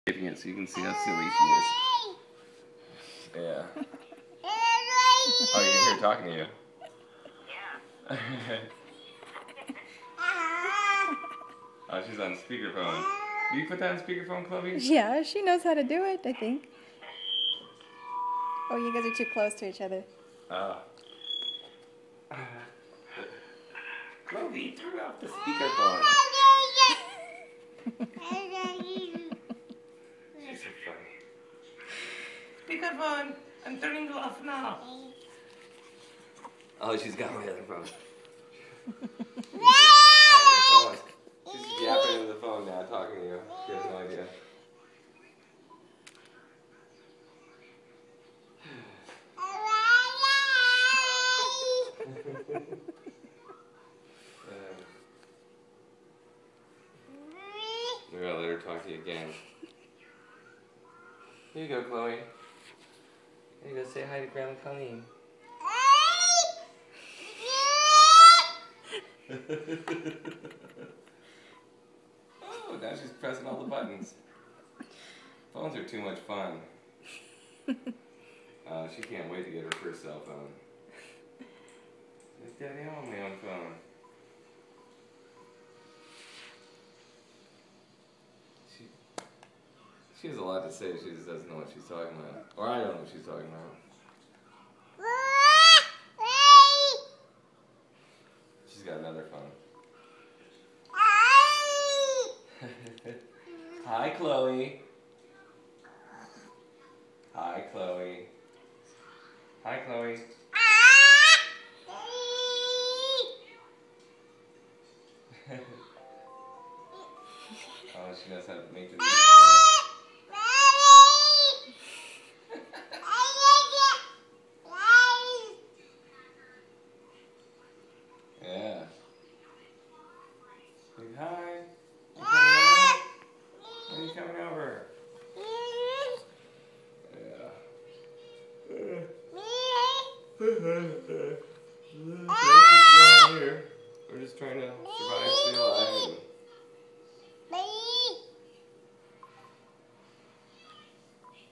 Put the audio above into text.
it so you can see how silly she is. Yeah. Oh, you can hear her talking to you. Yeah. Oh, she's on speakerphone. Do you put that on speakerphone, Chloe? Yeah, she knows how to do it, I think. Oh, you guys are too close to each other. Oh. Chloe, turn off the speakerphone. She's so funny. Speakerphone, I'm turning it off now. Oh, she's got my other phone. She's yapping into the phone now, talking to you. She has no idea. We're gonna let her talk to you again. Here you go, Chloe. Here you go, say hi to Grandma Colleen. Oh, now she's pressing all the buttons. Phones are too much fun. She can't wait to get her first cell phone. Daddy, I want my own phone. She has a lot to say, she just doesn't know what she's talking about. Or I don't know what she's talking about. She's got another phone. Hi, Chloe. Hi, Chloe. Hi, Chloe. Oh, she knows how to make the music play. Yeah. Say hi. You coming over? When are you coming over? Yeah.